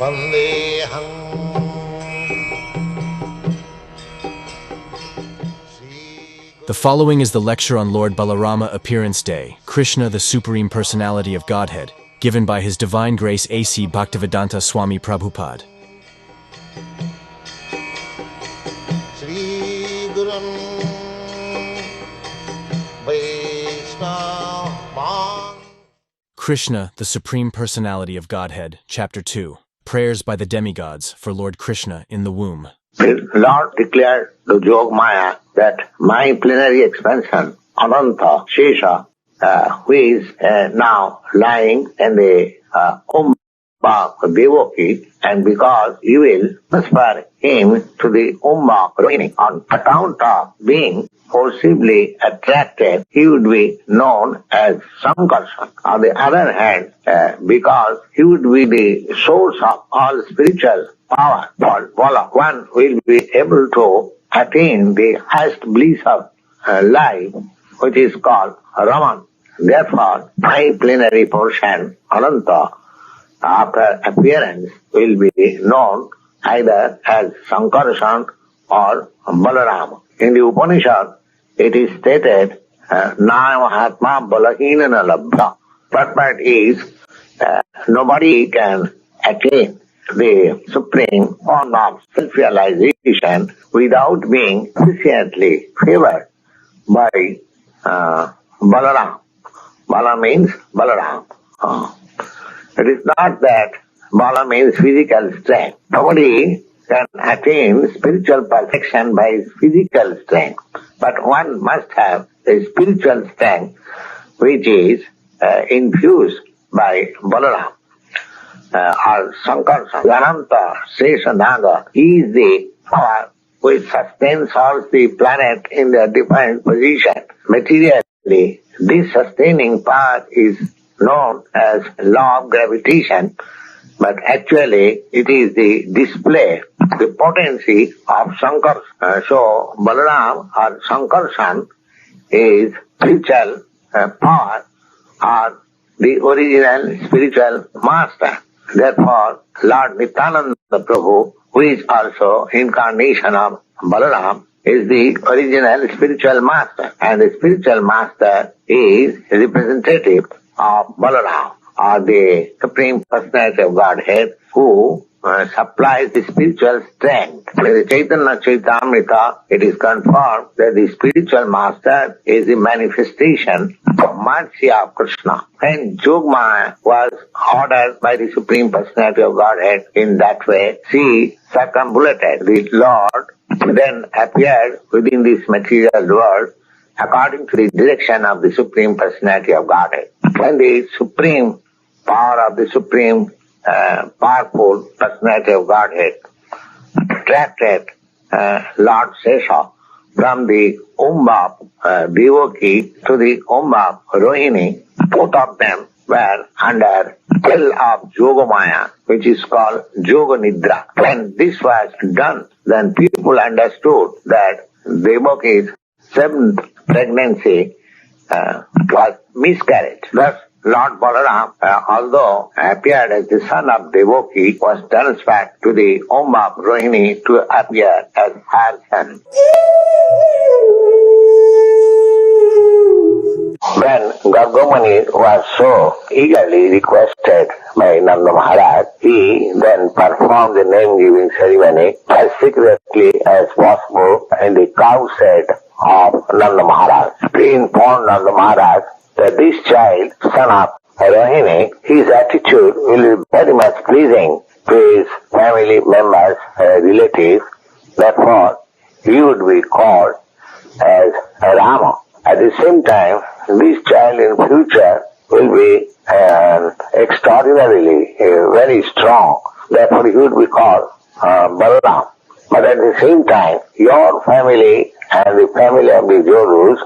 Vandeham. The following is the lecture on Lord Balarama Appearance Day, Krishna, the Supreme Personality of Godhead, given by His Divine Grace A.C. Bhaktivedanta Swami Prabhupada. Krishna, the Supreme Personality of Godhead, Chapter 2, Prayers by the Demigods for Lord Krishna in the Womb. The Lord declared to Yogamaya that my plenary expansion, Ananta Shesha, who is now lying in the womb of Devaki, and because you will transfer him to the womb of Rohini on account of being forcibly attracted, he would be known as Sankarshana. On the other hand, because he would be the source of all spiritual power, Lord Balarama, one will be able to attain the highest bliss of life, which is called Raman. Therefore, my plenary portion, Ananta, after appearance, will be known either as Sankarshana or Balarama. In the Upanishad, it is stated, Namahatma Balahinana Labdha. Purport is, nobody can attain the supreme form of self-realization without being sufficiently favored by Balaram. Bala means Balaram. It is not that Bala means physical strength. Nobody can attain spiritual perfection by physical strength. But one must have a spiritual strength which is infused by Balaram. Or Sankarshana, Ananta, Shesha Naga, is the power which sustains all the planet in their defined position. Materially, this sustaining power is known as law of gravitation, but actually it is the display, the potency of Sankarshana. So Balaram or Sankarshan is spiritual power or the original spiritual master. Therefore, Lord Nityananda Prabhu, who is also incarnation of Balaram, is the original spiritual master, and the spiritual master is representative of Balaram, or the Supreme Personality of Godhead, who supplies the spiritual strength. In the Chaitanya Chaitamrita, it is confirmed that the spiritual master is the manifestation of mercy of Krishna. When Yogamaya was ordered by the Supreme Personality of Godhead in that way, she circumambulated the Lord, then appeared within this material world according to the direction of the Supreme Personality of Godhead. When the supreme power of the Supreme powerful Personality of Godhead attracted Lord Shesha from the womb of Devaki to the womb of Rohini, both of them were under spell of Yogamaya, which is called Yoga Nidra. When this was done, then people understood that Devaki's seventh pregnancy was miscarriage. Thus, Lord Balaram, although appeared as the son of Devaki, was transferred to the womb of Rohini to appear as her son. When Gargamuni was so eagerly requested by Nanda Maharaj, he then performed the name-giving ceremony as secretly as possible in the cow shed of Nanda Maharaj. He informed Nanda Maharaj that this child, son of Rohini, his attitude will be very much pleasing to his family members, relatives. Therefore, he would be called as Rama. At the same time, this child in future will be extraordinarily very strong. Therefore, he would be called Balaram. But at the same time, your family and the family of the Jodhus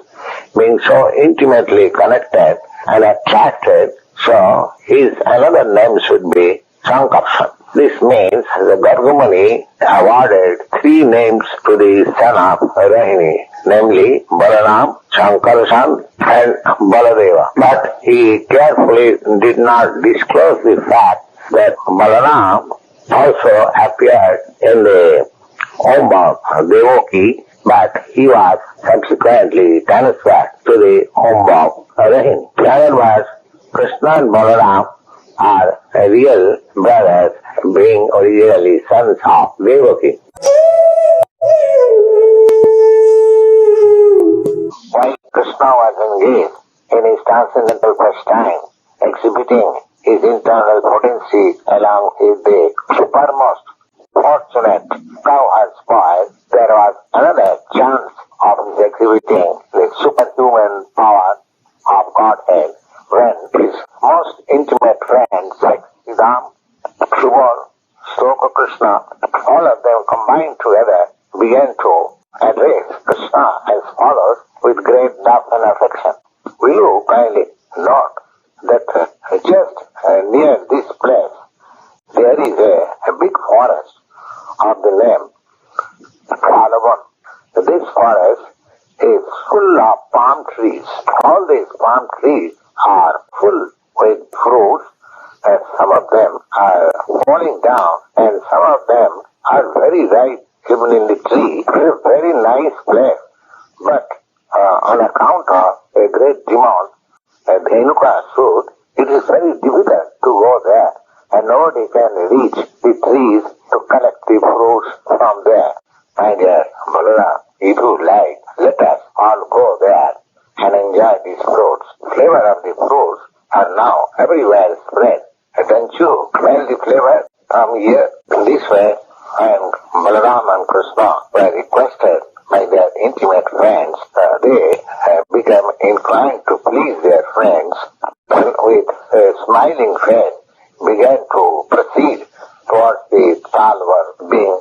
being so intimately connected and attracted, so his another name should be Sankarshana. This means the Gargamuni awarded three names to the son of Rohini, namely Balaram, Sankarshana and Baladeva. But he carefully did not disclose the fact that Balaram also appeared in the home of Devaki, but he was subsequently transferred to the home of Rohini. In other words, Krishna and Balaram are real brothers, being originally sons of Devaki. While Krishna was engaged in his transcendental pastime, exhibiting his internal potency along with the supermost fortunate cowherd spoil, there was another chance of his exhibiting the superhuman power of Godhead when his most intimate friends like Ram, Shravana, Srila Krishna, all of them combined together began to address Krishna as follows with great love and affection. Will you kindly note that just near this place there is a big forest of the name Balaram. This forest is full of palm trees. All these palm trees are full with fruits, and some of them are falling down and some of them are very ripe even in the tree. It is a very nice place, but on account of a great demand, a Dhenuka fruit, it is very difficult to go there, and nobody can reach the trees to collect the fruits from there. My dear Balaram, if you like, let us all go there and enjoy these fruits. Flavor of the fruits are now everywhere spread. Don't you smell the flavor? Come here. In this way, and Balaram and Krishna were requested by their intimate friends. They became inclined to please their friends, and with a smiling face began to proceed towards the Talwar, being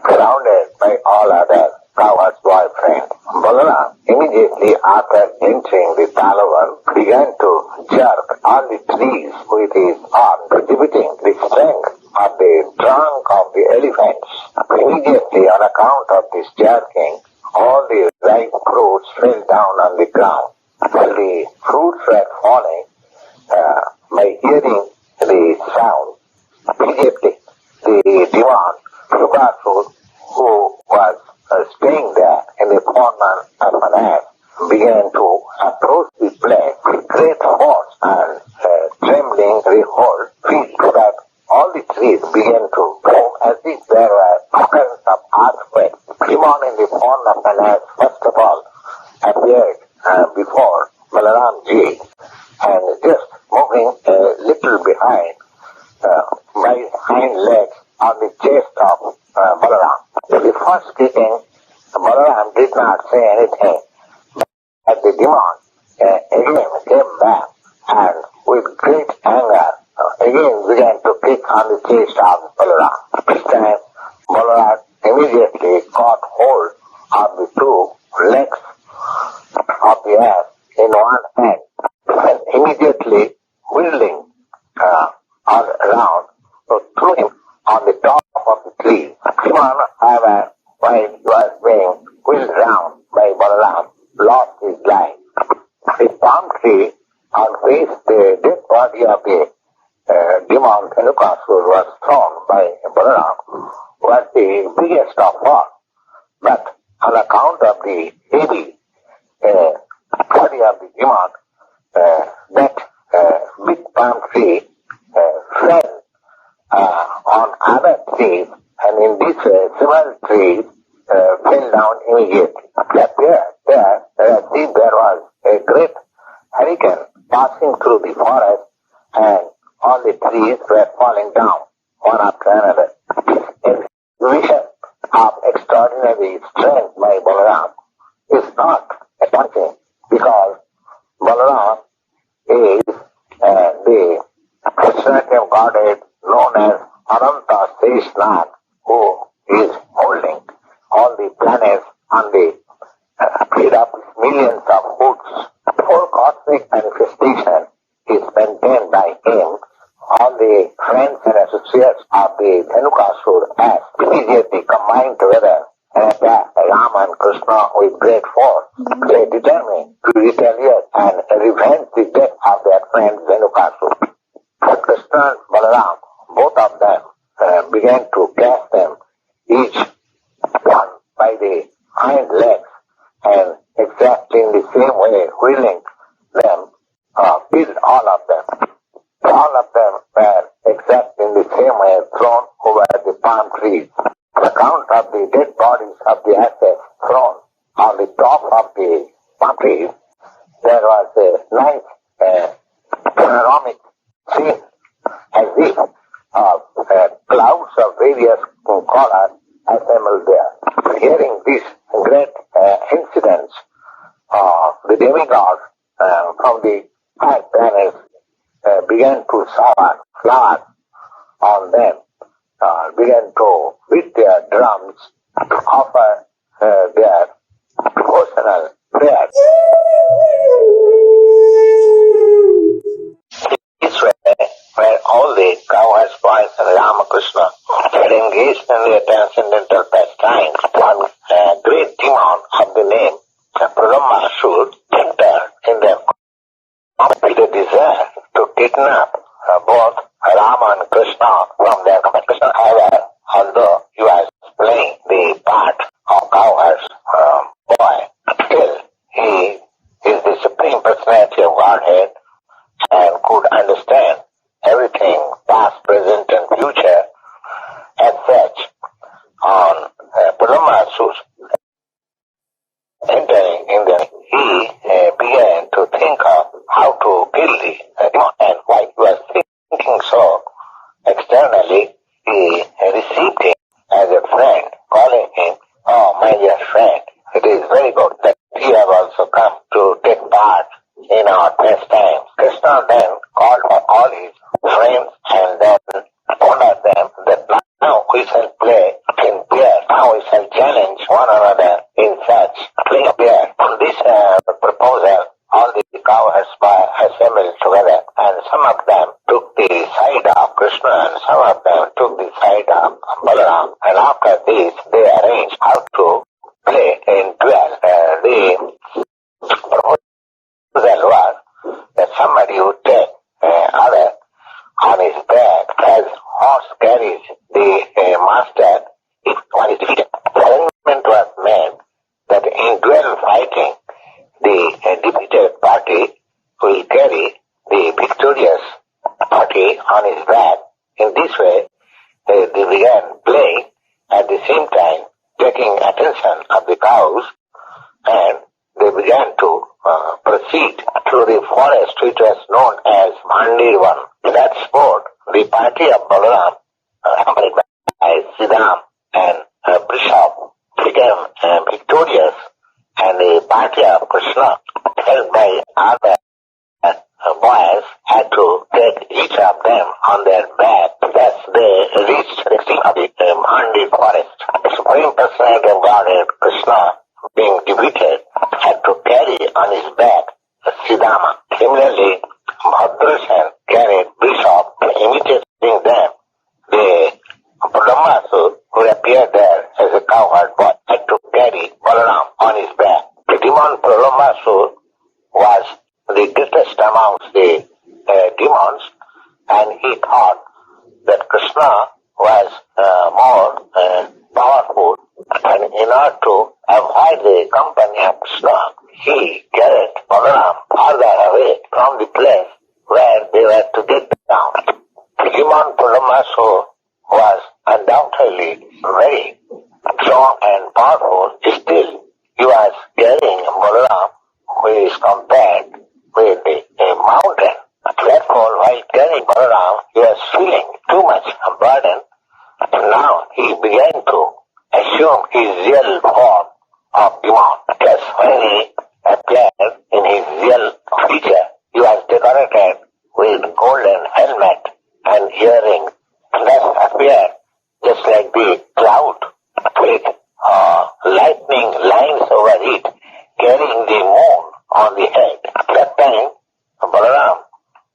surrounded by all other cowherd's boyfriends. Balaram, immediately after entering the Talwar, began to jerk all the trees with his arm, exhibiting the strength of the trunk of the elephants. Immediately, on account of this jerking, all the ripe fruits fell down on the ground. While the fruits were falling, by hearing the sound, immediately the divan, Subhasu, who was staying there in the corner of an ass, began to approach the place with great force and trembling the whole field, so that all the trees began to move as if there were occurrence of earthquake. Demon in the form of an ass first of all appeared before Balaram Ji, and just moving a little behind by his hind legs on the chest of Balaram. The first kicking, Balaram did not say anything, but the demon again came back and with great anger again began to kick on the chest of Balaram. This time Balaram immediately caught hold of the two legs of the ass in one hand and immediately whirling all around, so threw him on the top of the tree. Shravana, however, while he was being whirled round by Balaram, lost his life. The palm tree on which the dead body of the demon Dhenukasur was thrown by Balaram was the biggest of all, but on account of the heavy body of the demon, that big palm tree fell on other trees, and in this way several trees fell down immediately. It appeared there was a great hurricane passing through the forest, and all the trees were falling down one after another. This exhibition of extraordinary strength by Balaram is not astonishing, because Balaram is the personality of Godhead known as Ananta Seshnath, who is holding all the planets on the head of millions of hoods. The whole cosmic manifestation is maintained by him. All the friends and associates of the Dhenukasur as immediately combined together and attack Rama and Krishna with great force. They determined to retaliate and revenge the death of their friend Dhenukasur. Krishna and Balaram, both of them, began killing them, killed all of them. All of them were exact in the same way thrown over the palm trees. The count of the dead bodies of the assets thrown on the top of the palm trees, there was a nice panoramic scene as if clouds of various colors assembled there. Hearing these great incidents, the demigods from the high planets began to shower flowers on them, began to beat their drums, to offer their devotional prayers. This way, where all the cowherds, boys, and Ramakrishna were engaged in their transcendental pastimes, one great demon of the name Purnima should enter in them with a desire to kidnap both Rama and Krishna from their Krishna. However, although he was playing the part of cowherd's boy, still he is the Supreme Personality of Godhead and could understand everything, past, present, and future. As such, on Purnima entering in them, he began to think of how to kill the demon, and while he was thinking so, externally he received him as a friend, calling him, "Oh, my dear friend, it is very good that you have also come to take part in our pastimes." Krishna then called for all his friends and then ordered them that now we shall play in pairs. Now we shall challenge one another in such play pair. On this proposal, all the cowherds assembled together, and some of them took the side of Krishna and some of them took the side of Balaram. And after this, they arranged how to play in duel. The proposal was that somebody would take other on his back as horse carries the master if one is defeated. The arrangement was made that in duel fighting, the defeated party will carry the victorious party on his back. In this way, they began playing at the same time, taking attention of the cows, and they began to proceed through the forest which was known as Mandirvan. In that sport, the party of Balaram, accompanied by Siddham and Bishop, became victorious, and the party of Krishna, held by other boys, had to take each of them on their back. Thus they reached the extreme of the Mandi forest. The Supreme Personality of Godhead, Krishna, being defeated, had to carry on his back Siddhama. Similarly, Bhadrasan carried Bishop, imitating them. The Purnima, who appeared there as a cowherd boy, had to carry Balaram on his back. The demon Purnima was the greatest amongst the demons, and he thought that Krishna was more powerful, and in order to avoid the company of Krishna, he carried Balaram farther away from the place where they were to get down. The demon Purnima was undoubtedly very strong and powerful. Still, he was carrying Balaram, who is compared with a mountain. Therefore, while carrying Balaram, he was feeling too much burden, and now he began to assume his real form of demon. Just when he appeared in his real feature, he was decorated with golden helmet and earrings, and thus appeared just like the cloud with lightning lines over it, carrying the moon on the head. At that time, Balaram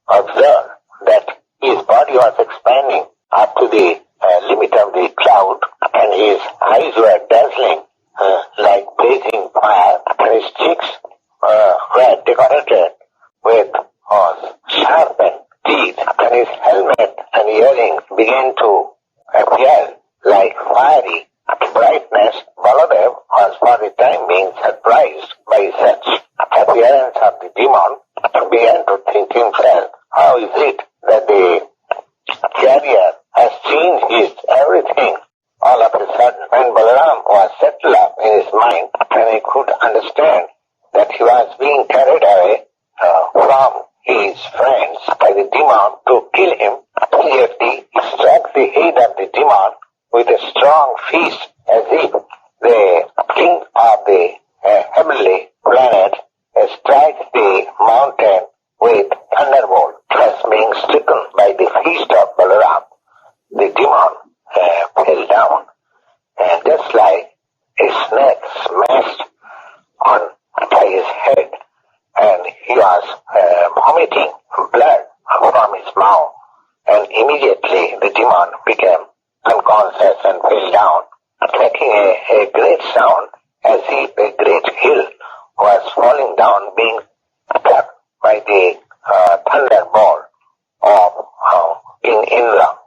observed that his body was expanding up to the limit of the cloud, and his eyes were dazzling like blazing fire, and his cheeks were decorated with sharpened teeth, and his helmet and earrings began to appear like fiery brightness. Baladeva was for the time being surprised by such appearance of the his friends by the demon to kill him. Immediately he struck the head of the demon with a strong fist as if the king of the heavenly planet strikes the mountain with thunderbolt. Thus being stricken by the fist of Balaram, the demon fell down, and just like a snake smashed on by his head, and he was vomiting blood from his mouth, and immediately the demon became unconscious and fell down, making a great sound as if a great hill was falling down, being struck by the thunderbolt of King Indra.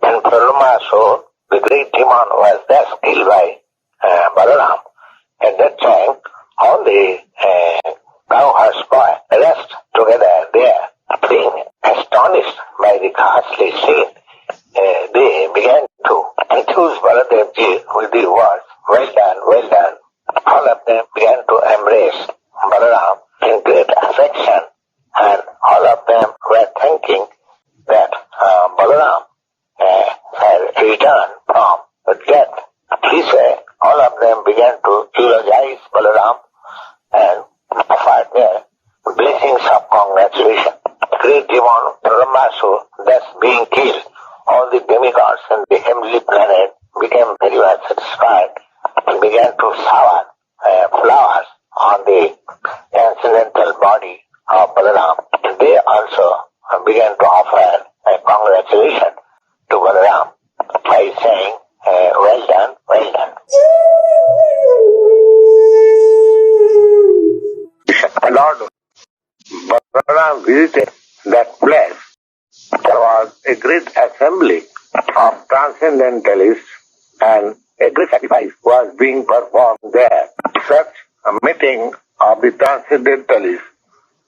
And Purnima, so the great demon was thus killed by Balaram. At that time, all the cowherds rest together there, being astonished by the ghastly scene. They began to enthuse Baladevji with the words, "Well done, well done." All of them began to embrace Balaram in great affection, and all of them were thinking that Balaram had returned from death. He said, all of them began to eulogize Balaram and offered their blessings of congratulation. Great demon Brahmasu, thus being killed, all the demigods in the heavenly planet became very well satisfied and began to shower flowers on the transcendental body of Balaram. They also began to offer congratulations to Balaram by saying, well done, well done. Lord Balaram visited that place. There was a great assembly of transcendentalists and a great sacrifice was being performed there. Such a meeting of the transcendentalists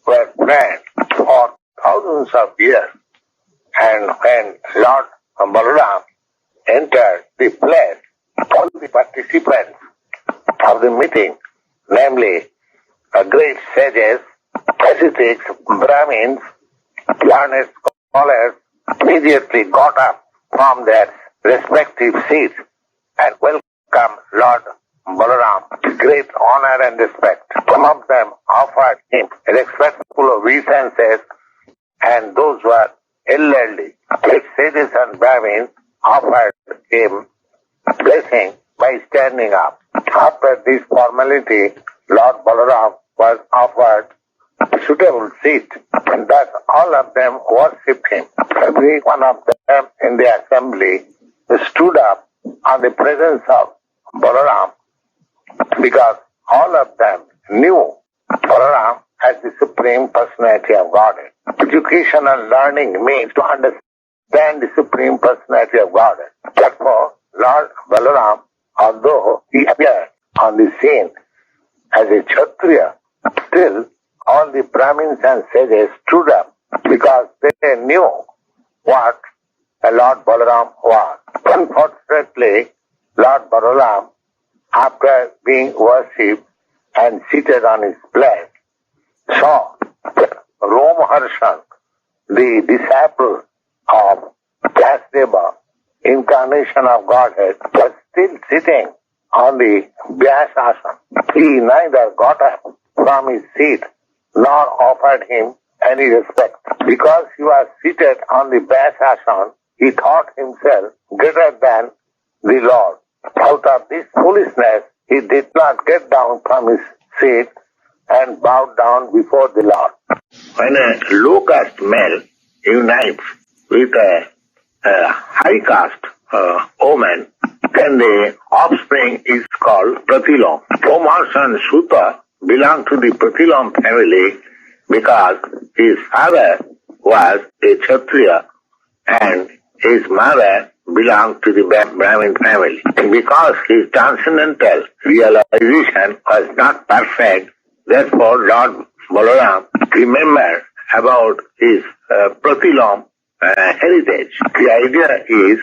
were planned for thousands of years, and when Lord Balaram entered the place, all the participants of the meeting, namely great sages, ascetics, Brahmins, learned scholars, immediately got up from their respective seats and welcomed Lord Balaram with great honor and respect. Some of them offered him respectful obeisances, and those were elderly, great sages and Brahmins, offered him blessing by standing up. After this formality, Lord Balaram was offered a suitable seat, and thus all of them worshipped him. Every one of them in the assembly stood up on the presence of Balaram, because all of them knew Balaram as the Supreme Personality of Godhead. Education and learning means to understand the Supreme Personality of Godhead. Therefore, Lord Balaram, although he appeared on the scene as a Kshatriya, still all the Brahmins and sages stood up because they knew what Lord Balaram was. Unfortunately, Lord Balaram, after being worshipped and seated on his place, saw that Romaharshan, the disciple of Baladeva, incarnation of Godhead, was still sitting on the Vyasasana. He neither got up from his seat nor offered him any respect. Because he was seated on the Vyasasana, he thought himself greater than the Lord. Out of this foolishness, he did not get down from his seat and bowed down before the Lord. When a low caste male unites with a high caste woman, then the offspring is called Pratilom. Thomas and Suta belong to the Pratilom family because his father was a Kshatriya and his mother belonged to the Brahmin family. And because his transcendental realization was not perfect, therefore Lord Balaram remembered about his Pratilom heritage. The idea is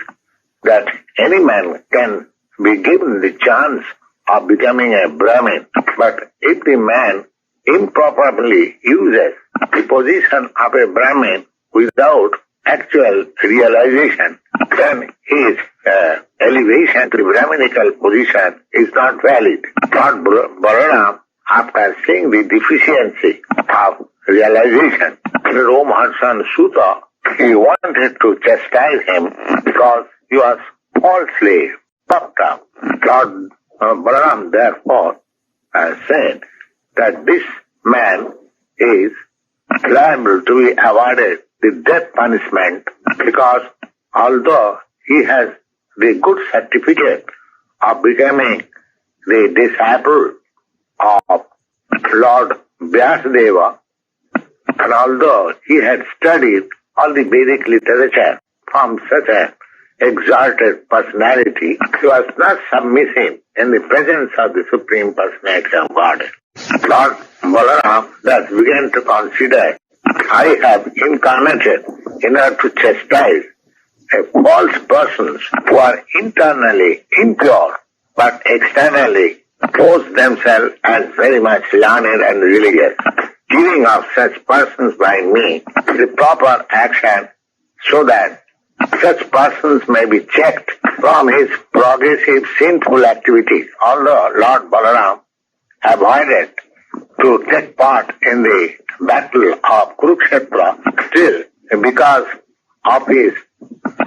that any man can be given the chance of becoming a Brahmin, but if the man improperly uses the position position of a Brahmin without actual realization, then his elevation to the Brahminical position is not valid. Lord Balarama, after seeing the deficiency of realization in Rohini Sutta, he wanted to chastise him because he was falsely puffed up. Lord Balaram therefore said that this man is liable to be awarded the death punishment because although he has the good certificate of becoming the disciple of Lord Vasudeva, and although he had studied all the Vedic literature from such an exalted personality, he was not submissive in the presence of the Supreme Personality of Godhead. Lord Balarama thus began to consider, I have incarnated in order to chastise false persons who are internally impure but externally pose themselves as very much learned and religious. Giving of such persons by me the proper action so that such persons may be checked from his progressive sinful activities. Although Lord Balaram avoided to take part in the battle of Kurukshetra, still because of his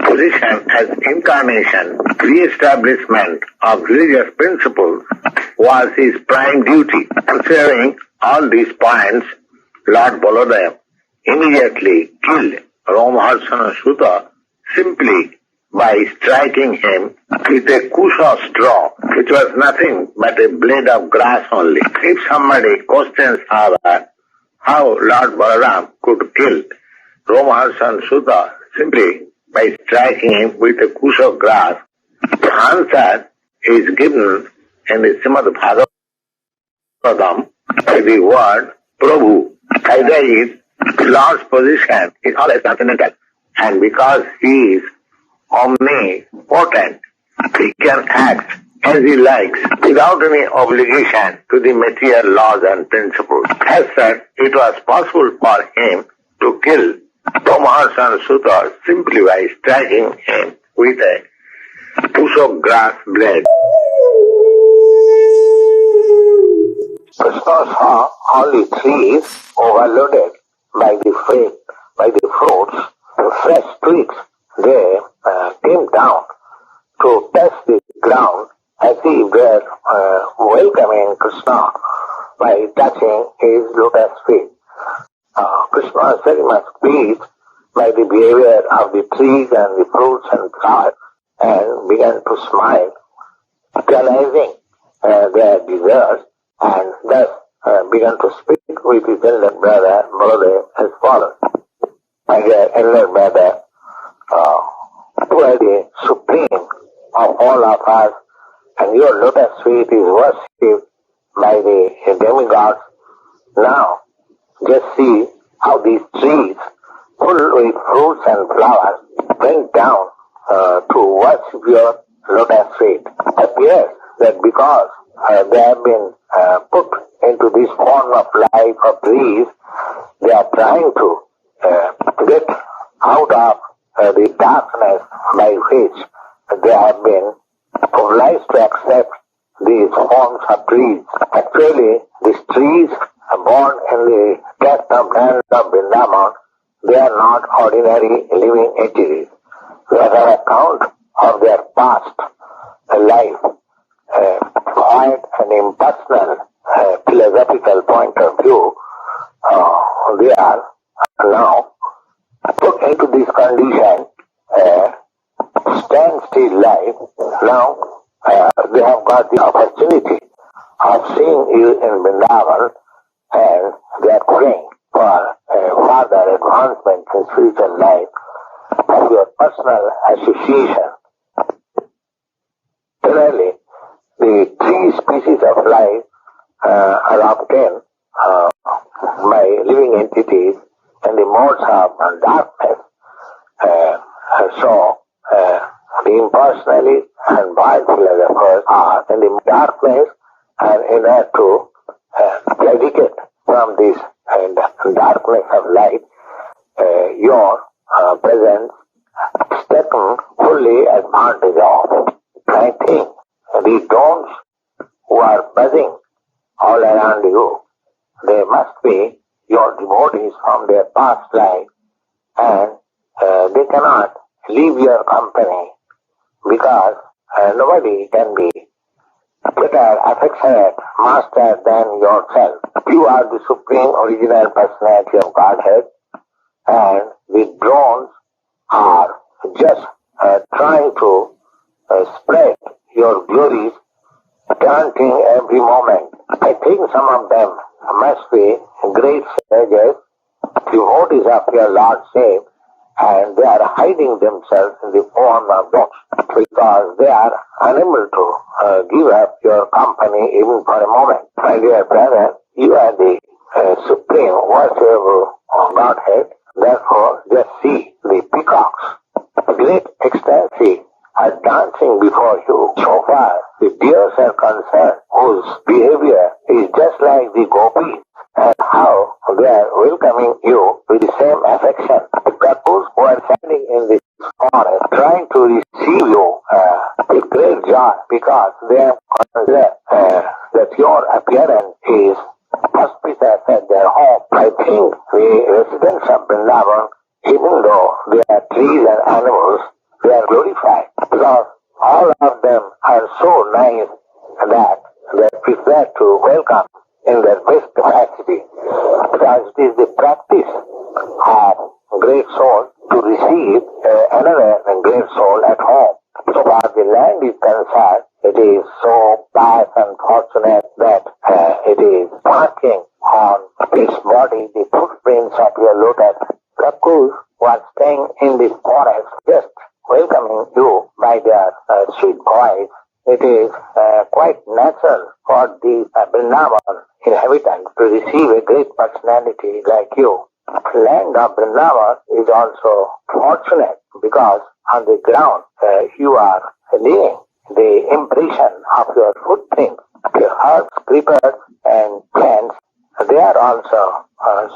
position as incarnation, re-establishment of religious principles was his prime duty. Considering all these points, Lord Baladeva immediately killed Rohini Sutta simply by striking him with a kush of straw, which was nothing but a blade of grass only. If somebody questions, however, how Lord Balaram could kill Rohini Sutta simply by striking him with a kush of grass, the answer is given in the Srimad Bhagavatam by the word Prabhu. Either is Lord's position is always transcendental, and because he is omnipotent, he can act as he likes without any obligation to the material laws and principles. As such, it was possible for him to kill Rohini Sutta simply by striking him with a push of grass blade. Krishna saw all the trees overloaded by the fruits, the fresh twigs. They came down to touch the ground as he were welcoming Krishna by touching his lotus feet. Krishna was very much pleased by the behavior of the trees and the fruits and flowers and began to smile, realizing their desires, and thus began to speak with his elder brother Baladeva as follows. My dear elder brother, you are the supreme of all of us, and your lotus feet is worshipped by the demigods. Now, just see how these trees, full with fruits and flowers, went down to worship your lotus feet. It appears that because they have been put into this form of life of trees, they are trying to get out of the darkness by which they have been obliged to accept these forms of trees. Actually, these trees born in the depth of land of Vrindavan, they are not ordinary living entities. They are an account of their past life, quiet and impersonal philosophical point of view. They are now put into this condition, standstill life. Now they have got the opportunity of seeing you in Vrindavan, and they are praying for further advancement in spiritual life of your personal association. Generally, the three species of life are obtained by living entities in the modes of darkness. So, the impersonalists and wise philosophers are in the darkness, and in order to predicate from this and darkness of light, your presence is taken fully advantage of. I think the drones who are buzzing all around you, they must be your devotees from their past life, and they cannot leave your company because nobody can be better affectionate master than yourself. You are the Supreme Original Personality of Godhead, and the drones are just trying to spread your glories, chanting every moment. I think some of them must be great sages, devotees of your Lordship, and they are hiding themselves in the form of dogs because they are unable to give up your company even for a moment. My dear brother, you are the Supreme Worshipable Godhead. Therefore, just see the peacocks, great ecstasy, are dancing before you. So far, the deers are concerned, whose behavior is just like the gopis, and how they are welcoming you with the same affection. The couples who are standing in this forest trying to receive you with great joy because they have considered that your appearance is auspicious at their home. I think the residents of Vrindavan, even though they are trees and animals, they are glorified because all of them are so nice that they prefer to welcome in their best capacity, because it is the practice of great soul to receive another great soul at home. So far the land is concerned, it is so pious and fortunate that it is marking on its body the footprints of your lotus. Kakus who are staying in this forest just welcoming you by their sweet voice. It is quite natural for the Vrindavan inhabitants to receive a great personality like you. The land of Vrindavan is also fortunate because on the ground you are leaving the impression of your footprints. The herbs, creepers and plants, they are also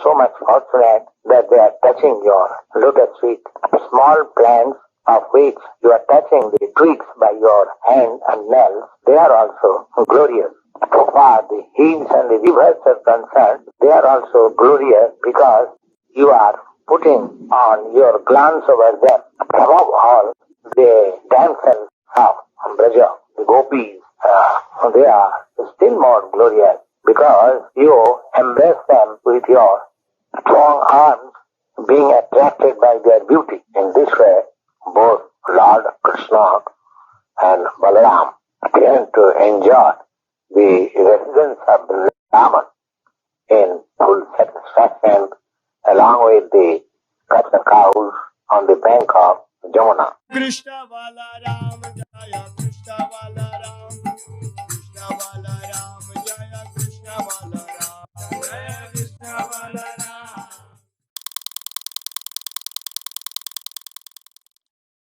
so much fortunate that they are touching your lotus feet. Small plants of which you are touching the twigs by your hand and nails, they are also glorious. So far the hills and the rivers are concerned, they are also glorious because you are putting on your glance over them. Above all, the damsels of Braja, the gopis, they are still more glorious because you embrace them with your strong arms, being attracted by their beauty. In this way, both Lord Krishna and Balaram came to enjoy the residence of Brahman in full satisfaction along with the cows on the bank of Jamuna. Krishna Balaram Jaya